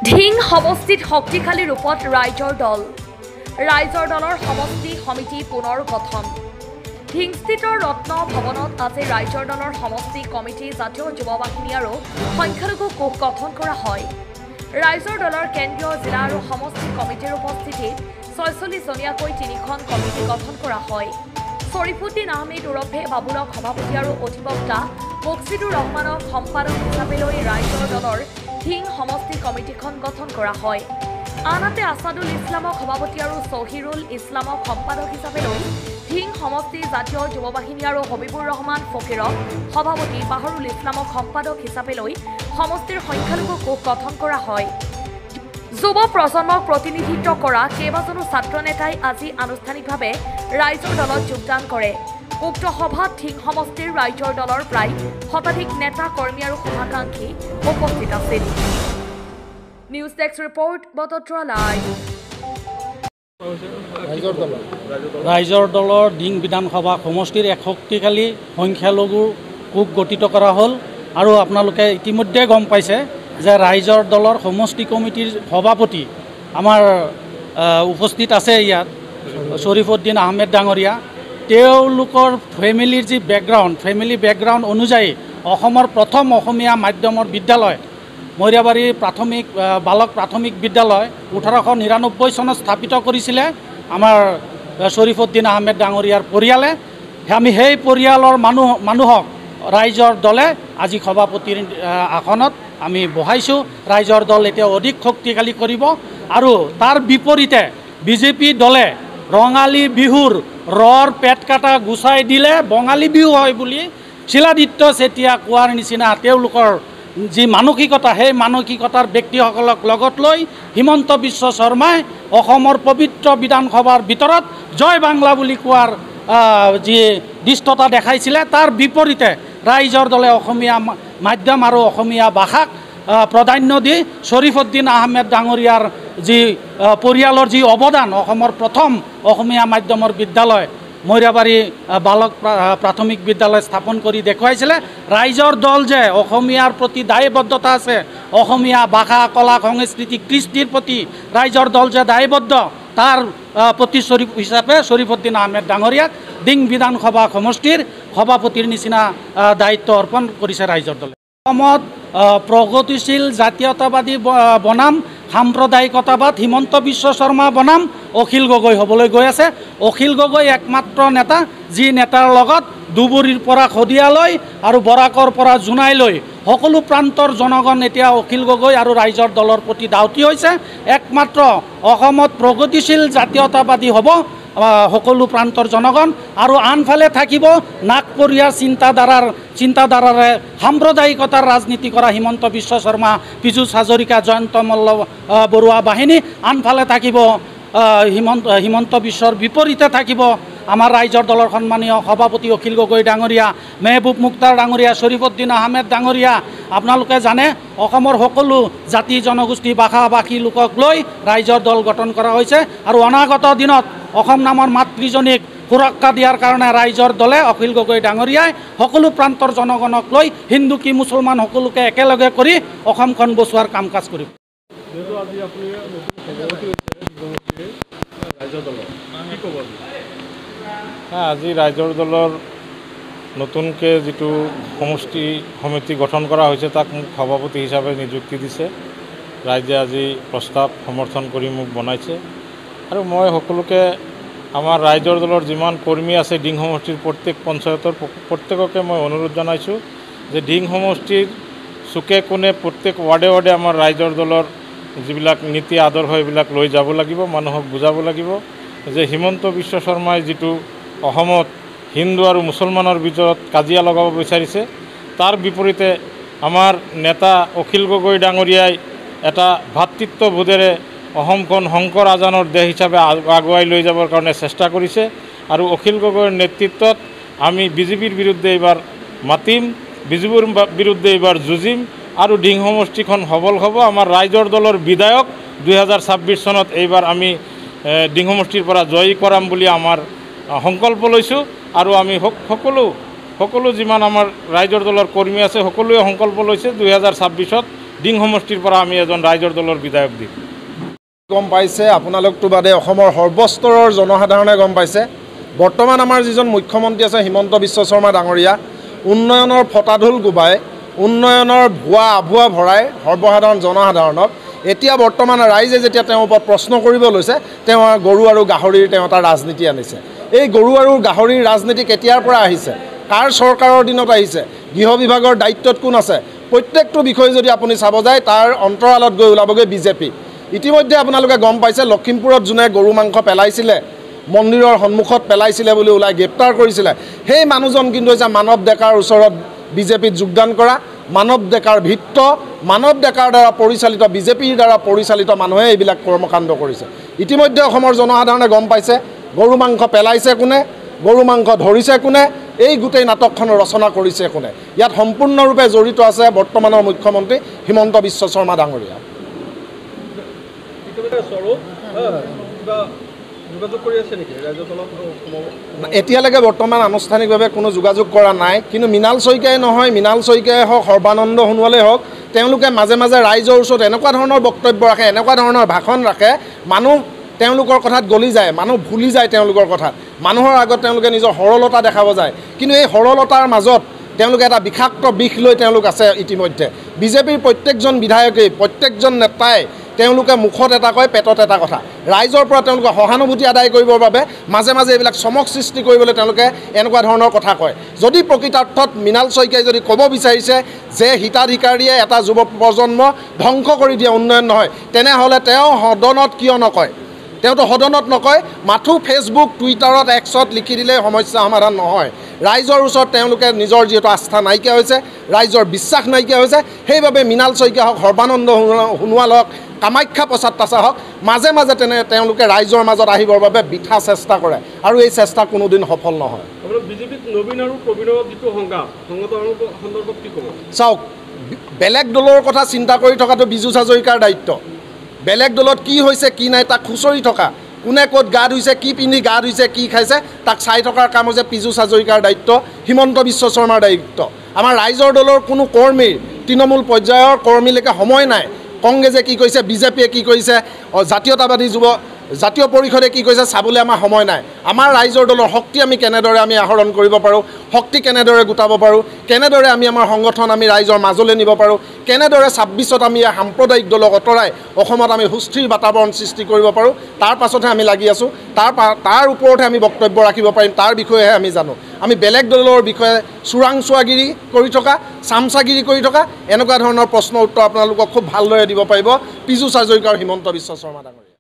ঢিং সমষ্টিত শক্তিশালী ৰূপত ৰাইজৰ দল। ৰাইজৰ দলৰ সমষ্টি সমিতি পুনৰ গঠন। ঢিংস্থিত ৰত্ন ভৱনত আজি ৰাইজৰ দলৰ সমষ্টি কমিটি জাতীয় যুৱ বাহিনী আৰু সংখ্যালঘু কোষ গঠন কৰা হয়। ৰাইজৰ দলৰ কেন্দ্ৰীয় জিলা আৰু সমষ্টি কমিটিৰ উপস্থিতিত ৪৬জনীয়াকৈ ৩খন কমিটি গঠন কৰা হয়। শৰীফুদ্দিন আহমেদ ওৰফে বাবুলক সভাপতি আৰু অধিবক্তা মকছিদুৰ ৰহমানক সম্পাদক হিচাপে লৈ ৰাইজৰ দলৰ ঢিং সমষ্টি কমিটিখন গঠন কৰা হয়। আনহাতে আছাদুল ইছলামক সভাপতি আৰু চহিৰুল ইছলামক সম্পাদক হিচাপে লৈ ঢিং সমষ্টি জাতীয় যুৱ বাহিনী আৰু হবিবুৰ ৰহমান ফকীৰক সভাপতি, বাহৰুল ইছলামক সম্পাদক হিচাপে লৈ সমষ্টিৰ সংখ্যালঘু কোষ গঠন কৰা হয়। যুৱ প্ৰজন্মক প্ৰতিনিধিত্ব কৰা কেইবাজনো ছাত্ৰ নেতাই আজি আনুষ্ঠানিকভাৱে ৰাইজৰ দলত যোগদান কৰে। উক্ত সভাত ঢিং সমষ্টিৰ ৰাইজৰ দলৰ প্ৰায় শতাধিক নেতা কৰ্মী আৰু শুভাকাংক্ষী উপস্থিত আছিল। News desk report Batadrava live. ৰাইজৰ দলৰ ঢিং বিধানসভা সমষ্টিৰ এক শক্তিশালী সংখ্যালঘু কোষ গঠিত কৰা হ'ল আৰু আপোনালোকে ইতিমধ্যে গম পাইছে যে ৰাইজৰ দলৰ সমষ্টি কমিটিৰ সভাপতি আমাৰ উপস্থিত আছে ইয়াত শৰীফুদ্দিন আহমেদ ডাঙৰীয়া। তেওঁলোকৰ ফেমিলিৰ যি ফেমিলি বেকগ্ৰাউণ্ড অনুযায়ী অসমৰ প্ৰথম অসমীয়া মাধ্যমৰ বিদ্যালয় মৰিয়াবাৰী বালক প্ৰাথমিক বিদ্যালয় 1899 চনত স্থাপিত কৰিছিলে আমাৰ শৰীফুদ্দিন আহমেদ ডাঙৰীয়াৰ পৰিয়ালে। আমি সেই পৰিয়ালৰ মানুহক ৰাইজৰ দলে আজি সভাপতিৰ আসনত আমি বহাইছোঁ। ৰাইজৰ দল এতিয়া অধিক শক্তিশালী কৰিব আৰু তাৰ বিপৰীতে বিজেপি দলে ৰঙালী বিহুৰ ৰৰ পেট কাটা গুচাই দিলে বঙালী বিহু হয় বুলি শিলাদিত্য চেতিয়া কোৱাৰ নিচিনা তেওঁলোকৰ যি মানসিকতা, সেই মানসিকতাৰ ব্যক্তিসকলক লগত লৈ হিমন্ত বিশ্ব শৰ্মাই অসমৰ পবিত্ৰ বিধানসভাৰ ভিতৰত জয় বাংলা বুলি কোৱাৰ যি দৃষ্টতা দেখাইছিলে, তাৰ বিপৰীতে ৰাইজৰ দলে অসমীয়া মাধ্যম আৰু অসমীয়া ভাষাক প্ৰাধান্য দি শৰীফুদ্দিন আহমেদ ডাঙৰীয়াৰ যি পৰিয়ালৰ যি অৱদান, অসমৰ প্ৰথম অসমীয়া মাধ্যমৰ বিদ্যালয় মৰিয়াবাৰী বালক প্ৰাথমিক বিদ্যালয় স্থাপন কৰি দেখুৱাইছিলে। ৰাইজৰ দল যে অসমীয়াৰ প্ৰতি দায়বদ্ধতা আছে, অসমীয়া ভাষা কলা সংস্কৃতি কৃষ্টিৰ প্ৰতি ৰাইজৰ দল যে দায়বদ্ধ, তাৰ প্ৰতিচ্ছবি হিচাপে শৰীফুদ্দিন আহমেদ ডাঙৰীয়াক ঢিং বিধানসভা সমষ্টিৰ সভাপতিৰ নিচিনা দায়িত্ব অৰ্পণ কৰিছে ৰাইজৰ দলে। অসমত প্ৰগতিশীল জাতীয়তাবাদী বনাম সাম্প্ৰদায়িকতাবাদ হিমন্ত বিশ্ব শৰ্মা বনাম অখিল গগৈ হ'বলৈ গৈ আছে। অখিল গগৈ একমাত্ৰ নেতা, যি নেতাৰ লগত দুবুৰীৰ পৰা শদিয়ালৈ আৰু বৰাকৰ পৰা জোনাইলৈ সকলো প্ৰান্তৰ জনগণ এতিয়া অখিল গগৈ আৰু ৰাইজৰ দলৰ প্ৰতি ধাউতি হৈছে। একমাত্ৰ অসমত প্ৰগতিশীল জাতীয়তাবাদী হ'ব সকলো প্ৰান্তৰ জনগণ, আৰু আনফালে থাকিব নাগপৰীয়া চিন্তাধাৰাৰে সাম্প্ৰদায়িকতাৰ ৰাজনীতি কৰা হিমন্ত বিশ্ব শৰ্মা, পীযুষ হাজৰিকা, জয়ন্ত মল্ল বৰুৱা বাহিনী। আনফালে থাকিব হিমন্ত বিশ্বৰ বিপৰীতে থাকিব আমাৰ ৰাইজৰ দলৰ সন্মানীয় সভাপতি অখিল গগৈ ডাঙৰীয়া, মেহবুব মুখতাৰ ডাঙৰীয়া, শৰীফুদ্দিন আহমেদ ডাঙৰীয়া। আপোনালোকে জানে অসমৰ সকলো জাতি জনগোষ্ঠী ভাষা ভাষী লোকক লৈ ৰাইজৰ দল গঠন কৰা হৈছে আৰু অনাগত দিনত অসম নামৰ মাতৃজনীক সুৰক্ষা দিয়াৰ কাৰণে ৰাইজৰ দলে অখিল গগৈ ডাঙৰীয়াই সকলো প্ৰান্তৰ জনগণক লৈ হিন্দু কি মুছলমান সকলোকে একেলগে কৰি অসমখন বচোৱাৰ কাম কাজ কৰিব। আজি ৰাইজৰ দলৰ নতুনকৈ যিটো সমষ্টি সমিতি গঠন কৰা হৈছে তাক মোক সভাপতি হিচাপে নিযুক্তি দিছে। ৰাইজে আজি প্ৰস্তাৱ সমৰ্থন কৰি মোক বনাইছে আৰু মই সকলোকে আমাৰ ৰাইজৰ দলৰ যিমান কৰ্মী আছে ঢিং সমষ্টিৰ প্ৰত্যেক পঞ্চায়তৰ প্ৰত্যেককে মই অনুৰোধ জনাইছোঁ যে ঢিং সমষ্টিৰ চুকে কোণে প্ৰত্যেক ৱাৰ্ডে ৱাৰ্ডে আমাৰ ৰাইজৰ দলৰ যিবিলাক নীতি আদৰ্শ এইবিলাক লৈ যাব লাগিব, মানুহক বুজাব লাগিব যে হিমন্ত বিশ্ব শৰ্মাই যিটো অসমত হিন্দু আৰু মুছলমানৰ ভিতৰত কাজিয়া লগাব বিচাৰিছে, তাৰ বিপৰীতে আমাৰ নেতা অখিল গগৈ ডাঙৰীয়াই এটা ভাতৃত্ববোধেৰে অসমখন শংকৰ আজানৰ দেশ হিচাপে আগুৱাই লৈ যাবৰ কাৰণে চেষ্টা কৰিছে আৰু অখিল গগৈৰ নেতৃত্বত আমি বিজেপিৰ বিৰুদ্ধে এইবাৰ মাতিম, বিজেপিৰ বিৰুদ্ধে এইবাৰ যুঁজিম আৰু ঢিং সমষ্টিখন সবল হ'ব। আমাৰ ৰাইজৰ দলৰ বিধায়ক 2026 চনত এইবাৰ আমি ঢিং সমষ্টিৰ পৰা জয়ী কৰাম বুলি আমাৰ সংকল্প লৈছোঁ আৰু আমি সকলো যিমান আমাৰ ৰাইজৰ দলৰ কৰ্মী আছে সকলোৱে সংকল্প লৈছে 2026ত ডিং সমষ্টিৰ পৰা আমি এজন ৰাইজৰ দলৰ বিধায়ক দিম। গম পাইছে আপোনালোকটো বাদে অসমৰ সৰ্বস্তৰৰ জনসাধাৰণে গম পাইছে বৰ্তমান আমাৰ যিজন মুখ্যমন্ত্ৰী আছে হিমন্ত বিশ্ব শৰ্মা ডাঙৰীয়া উন্নয়নৰ ফটাঢোল কোবাই উন্নয়নৰ ভুৱা আভুৱা ভৰাই সৰ্বসাধাৰণ জনসাধাৰণক এতিয়া বৰ্তমান ৰাইজে যেতিয়া তেওঁৰ ওপৰত প্ৰশ্ন কৰিব লৈছে তেওঁ গৰু আৰু গাহৰিৰ তেওঁ এটা ৰাজনীতি আনিছে। এই গৰু আৰু গাহৰিৰ ৰাজনীতি কেতিয়াৰ পৰা আহিছে, কাৰ চৰকাৰৰ দিনত আহিছে, গৃহ বিভাগৰ দায়িত্বত কোন আছে, প্ৰত্যেকটো বিষয় যদি আপুনি চাব যায় তাৰ অন্তৰালত গৈ ওলাবগৈ বিজেপি। ইতিমধ্যে আপোনালোকে গম পাইছে লখিমপুৰত যোনে গৰু মাংস পেলাইছিলে মন্দিৰৰ সন্মুখত পেলাইছিলে বুলি ওলাই গ্ৰেপ্তাৰ কৰিছিলে সেই মানুহজন কিন্তু হৈছে মানৱ ডেকাৰ ওচৰত বিজেপিত যোগদান কৰা মানৱ ডেকাৰ ভিত্ত মানৱ ডেকাৰ দ্বাৰা পৰিচালিত বিজেপিৰ দ্বাৰা পৰিচালিত মানুহে এইবিলাক কৰ্মকাণ্ড কৰিছে। ইতিমধ্যে অসমৰ জনসাধাৰণে গম পাইছে গৰু মাংস পেলাইছে কোনে, গৰু মাংস ধৰিছে কোনে, এই গোটেই নাটকখন ৰচনা কৰিছে কোনে। ইয়াত সম্পূৰ্ণৰূপে জড়িত আছে বৰ্তমানৰ মুখ্যমন্ত্ৰী হিমন্ত বিশ্ব শৰ্মা ডাঙৰীয়া। এতিয়ালৈকে বৰ্তমান আনুষ্ঠানিকভাৱে কোনো যোগাযোগ কৰা নাই, কিন্তু মৃণাল শইকীয়াই নহয় মৃণাল শইকীয়াই হওক সৰ্বানন্দ সোণোৱালেই হওক তেওঁলোকে মাজে মাজে ৰাইজৰ ওচৰত এনেকুৱা ধৰণৰ বক্তব্য ৰাখে এনেকুৱা ধৰণৰ ভাষণ ৰাখে মানুহ তেওঁলোকৰ কথাত গলি যায়, মানুহ ভুলি যায় তেওঁলোকৰ কথাত, মানুহৰ আগত তেওঁলোকে নিজৰ সৰলতা দেখাব যায়। কিন্তু এই সৰলতাৰ মাজত তেওঁলোকে এটা বিষাক্ত বিষ লৈ তেওঁলোক আছে। ইতিমধ্যে বিজেপিৰ প্ৰত্যেকজন বিধায়কেই প্ৰত্যেকজন নেতাই তেওঁলোকে মুখত এটা কয় পেটত এটা কথা। ৰাইজৰ পৰা তেওঁলোকে সহানুভূতি আদায় কৰিবৰ বাবে মাজে মাজে এইবিলাক চমক সৃষ্টি কৰিবলৈ তেওঁলোকে এনেকুৱা ধৰণৰ কথা কয়। যদি প্ৰকৃতাৰ্থত মৃণাল শইকীয়াই যদি ক'ব বিচাৰিছে যে হিতাধিকাৰীয়ে এটা যুৱ প্ৰজন্ম ধ্বংস কৰি দিয়ে উন্নয়ন নহয়, তেনেহ'লে তেওঁ সদনত কিয় নকয়? তেওঁতো সদনত নকয়, মাথো ফেচবুক টুইটাৰত এক্সত লিখি দিলে সমস্যা সমাধান নহয়। ৰাইজৰ ওচৰত তেওঁলোকে নিজৰ যিহেতু আস্থা নাইকিয়া হৈছে, ৰাইজৰ বিশ্বাস নাইকিয়া হৈছে, সেইবাবে মৃণাল শইকীয়া হওক সৰ্বানন্দ সোণোৱাল হওক কামাখ্যা প্ৰসাদ তাছা হওক মাজে মাজে তেওঁলোকে ৰাইজৰ মাজত আহিবৰ বাবে বৃথা চেষ্টা কৰে আৰু এই চেষ্টা কোনোদিন সফল নহয়। চাওক বেলেগ দলৰ কথা চিন্তা কৰি থকাটো বিজু হাজৰিকাৰ দায়িত্ব। বেলেগ দলত কি হৈছে কি নাই তাক খুচৰি থকা, কোনে ক'ত গা ধুইছে, কি পিন্ধি গা ধুইছে, কি খাইছে তাক চাই থকাৰ কাম হৈছে পীযুষ হাজৰিকাৰ দায়িত্ব, হিমন্ত বিশ্ব শৰ্মাৰ দায়িত্ব। আমাৰ ৰাইজৰ দলৰ কোনো কৰ্মীৰ তৃণমূল পৰ্যায়ৰ কৰ্মীলৈকে সময় নাই কংগ্ৰেছে কি কৰিছে, বিজেপিয়ে কি কৰিছে, জাতীয়তাবাদী জাতীয় পৰিষদে কি কৰিছে চাবলৈ আমাৰ সময় নাই। আমাৰ ৰাইজৰ দলৰ শক্তি আমি কেনেদৰে আমি আহৰণ কৰিব পাৰোঁ, শক্তি কেনেদৰে গোটাব পাৰোঁ, কেনেদৰে আমি আমাৰ সংগঠন আমি ৰাইজৰ মাজলৈ নিব পাৰোঁ, কেনেদৰে ২৬ত আমি সাম্প্ৰদায়িক দলক অঁতৰাই অসমত আমি সুস্থিৰ বাতাবৰণ সৃষ্টি কৰিব পাৰোঁ তাৰ পাছতহে আমি লাগি আছোঁ। তাৰ ওপৰতহে আমি বক্তব্য ৰাখিব পাৰিম, তাৰ বিষয়েহে আমি জানো। আমি বেলেগ দলৰ বিষয়ে চোৰাংচোৱাগিৰি কৰি থকা, চামচাগিৰি কৰি থকা এনেকুৱা ধৰণৰ প্ৰশ্ন উত্তৰ আপোনালোকক খুব ভালদৰে দিব পাৰিব পীযুষ হাজৰিকা আৰু হিমন্ত বিশ্ব শৰ্মা ডাঙৰীয়া।